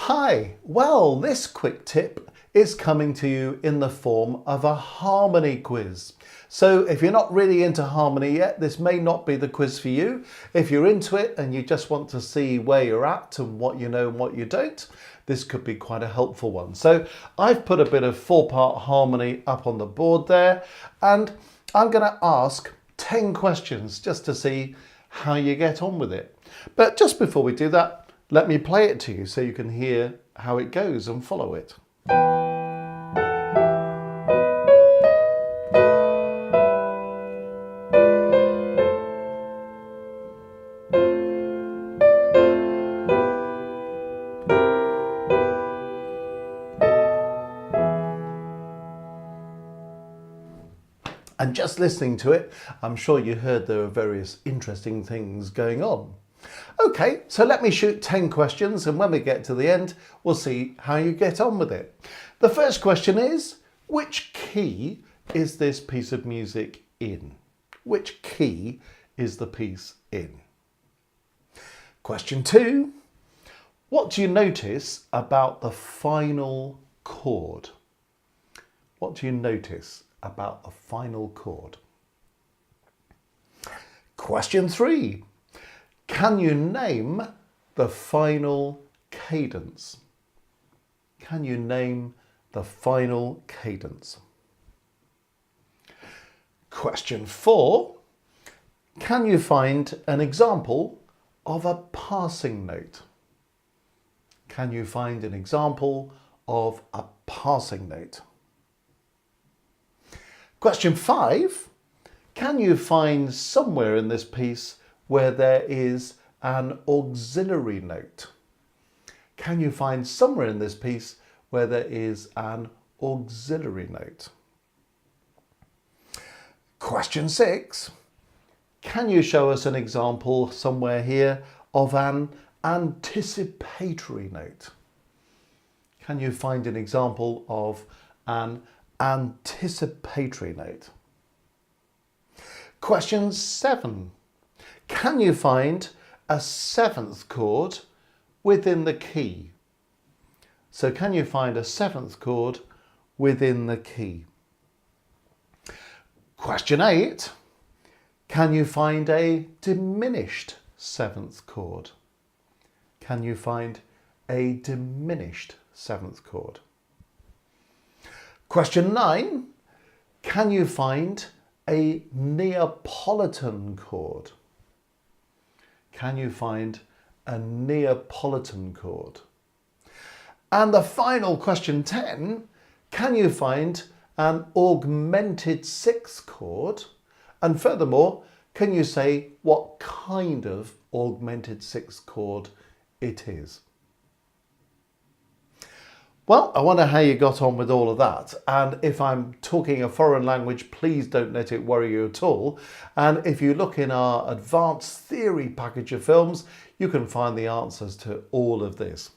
Hi, well, this quick tip is coming to you in the form of a harmony quiz. So if you're not really into harmony yet, this may not be the quiz for you. If you're into it and you just want to see where you're at and what you know and what you don't, this could be quite a helpful one. So I've put a bit of 4-part harmony up on the board there, and I'm going to ask 10 questions just to see how you get on with it. But just before we do that, let me play it to you so you can hear how it goes and follow it. And just listening to it, I'm sure you heard there are various interesting things going on. Okay, so let me shoot 10 questions, and when we get to the end, we'll see how you get on with it. The first question is, which key is this piece of music in? Which key is the piece in? Question 2, what do you notice about the final chord? What do you notice about the final chord? Question 3, can you name the final cadence? Can you name the final cadence? Question 4, can you find an example of a passing note? Can you find an example of a passing note? Question 5, can you find somewhere in this piece where there is an auxiliary note? Can you find somewhere in this piece where there is an auxiliary note? Question 6, can you show us an example somewhere here of an anticipatory note? Can you find an example of an anticipatory note? Question 7, can you find a 7th chord within the key? So can you find a 7th chord within the key? Question 8, can you find a diminished 7th chord? Can you find a diminished 7th chord? Question 9, can you find a Neapolitan chord? Can you find a Neapolitan chord? And the final question 10, can you find an augmented 6th chord? And furthermore, can you say what kind of augmented 6th chord it is? Well, I wonder how you got on with all of that. And if I'm talking a foreign language, please don't let it worry you at all. And if you look in our advanced theory package of films, you can find the answers to all of this.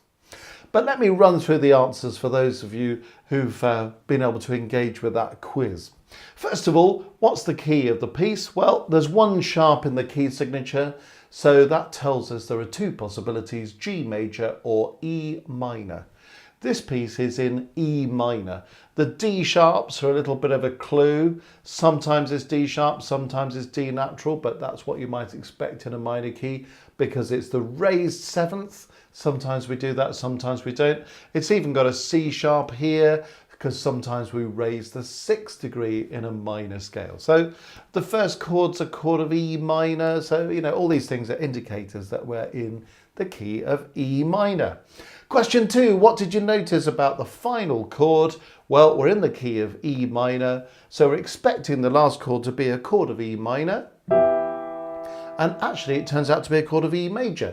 But let me run through the answers for those of you who've been able to engage with that quiz. First of all, what's the key of the piece? Well, there's 1 sharp in the key signature, so that tells us there are 2 possibilities, G major or E minor. This piece is in E minor. The D sharps are a little bit of a clue. Sometimes it's D sharp, sometimes it's D natural, but that's what you might expect in a minor key because it's the raised 7th. Sometimes we do that, sometimes we don't. It's even got a C sharp here because sometimes we raise the 6th degree in a minor scale. So the first chord's a chord of E minor. So, you know, all these things are indicators that we're in the key of E minor. Question 2, what did you notice about the final chord? Well, we're in the key of E minor, so we're expecting the last chord to be a chord of E minor. And actually it turns out to be a chord of E major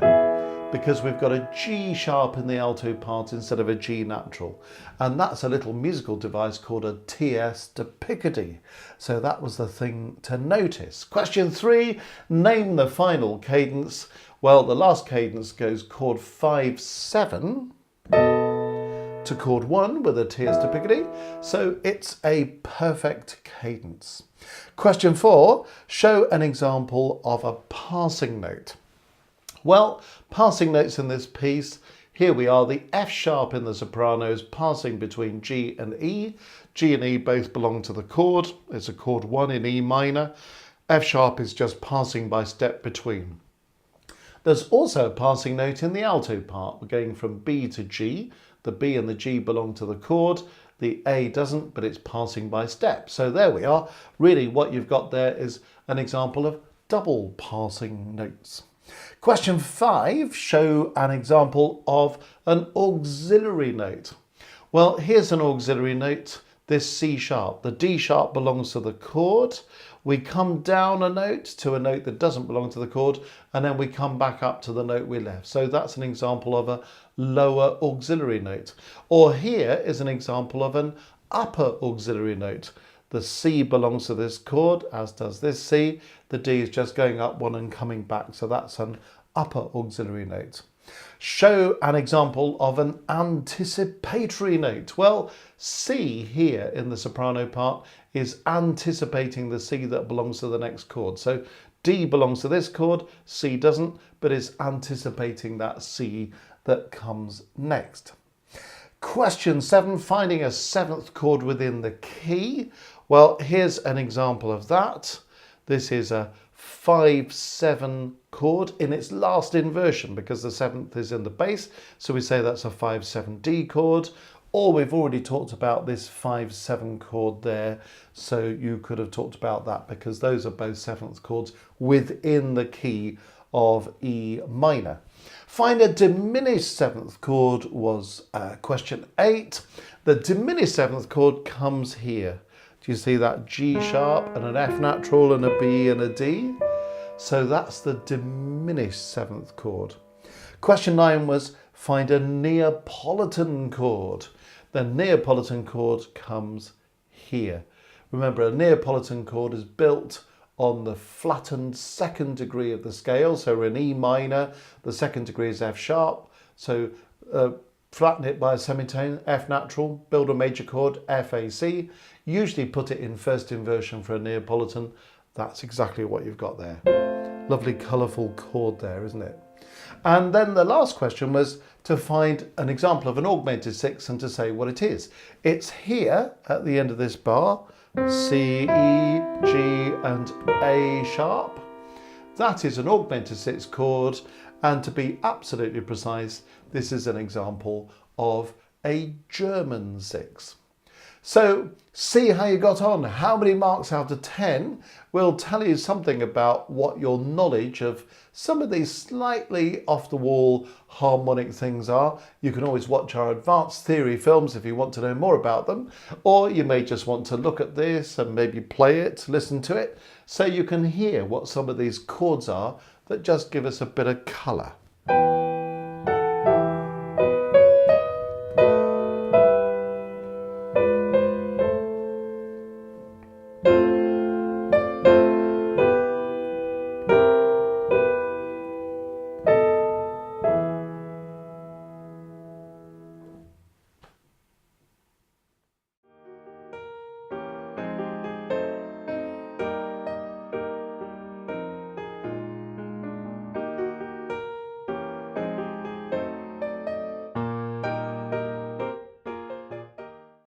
because we've got a G sharp in the alto part instead of a G natural. And that's a little musical device called a tierce de Picardy. So that was the thing to notice. Question 3, name the final cadence. Well, the last cadence goes chord 5-7 to chord 1 with a tierce de Picardy, so it's a perfect cadence. Question 4, show an example of a passing note. Well, passing notes in this piece, Here we are, the F sharp in the sopranos passing between G and E. G and E both belong to the chord. It's a chord 1 in E minor. F sharp is just passing by step between. There's also a passing note in the alto part. We're going from B to G. The B and the G belong to the chord. The A doesn't, but it's passing by step. So there we are. Really what you've got there is an example of double passing notes. Question 5, show an example of an auxiliary note. Well, here's an auxiliary note, this C sharp. The D sharp belongs to the chord. We come down a note to a note that doesn't belong to the chord, and then we come back up to the note we left. So that's an example of a lower auxiliary note. Or here is an example of an upper auxiliary note. The C belongs to this chord, as does this C. The D is just going up one and coming back. So that's an upper auxiliary note. Show an example of an anticipatory note. Well, C here in the soprano part is anticipating the C that belongs to the next chord. So D belongs to this chord, C doesn't, but is anticipating that C that comes next. Question 7, finding a 7th chord within the key. Well, here's an example of that. This is a 5-7 chord in its last inversion because the 7th is in the bass. So we say that's a 5-7 chord. Or we've already talked about this 5-7 chord there. So you could have talked about that because those are both 7th chords within the key of E minor. Find a diminished 7th chord was question 8. The diminished 7th chord comes here. Do you see that G sharp and an F natural and a B and a D? So that's the diminished 7th chord. Question 9 was find a Neapolitan chord. The Neapolitan chord comes here. Remember, a Neapolitan chord is built on the flattened 2nd degree of the scale. So we're in E minor, the 2nd degree is F sharp. So flatten it by a semitone, F natural, build a major chord, F, A, C. Usually put it in first inversion for a Neapolitan. That's exactly what you've got there. Lovely colourful chord there, isn't it? And then the last question was to find an example of an augmented 6 and to say what it is. It's here at the end of this bar, C, E, G and A sharp. That is an augmented 6 chord, and to be absolutely precise, this is an example of a German 6. So see how you got on. How many marks out of 10 will tell you something about what your knowledge of some of these slightly off the wall harmonic things are. You can always watch our advanced theory films if you want to know more about them, or you may just want to look at this and maybe play it, listen to it, so you can hear what some of these chords are that just give us a bit of colour.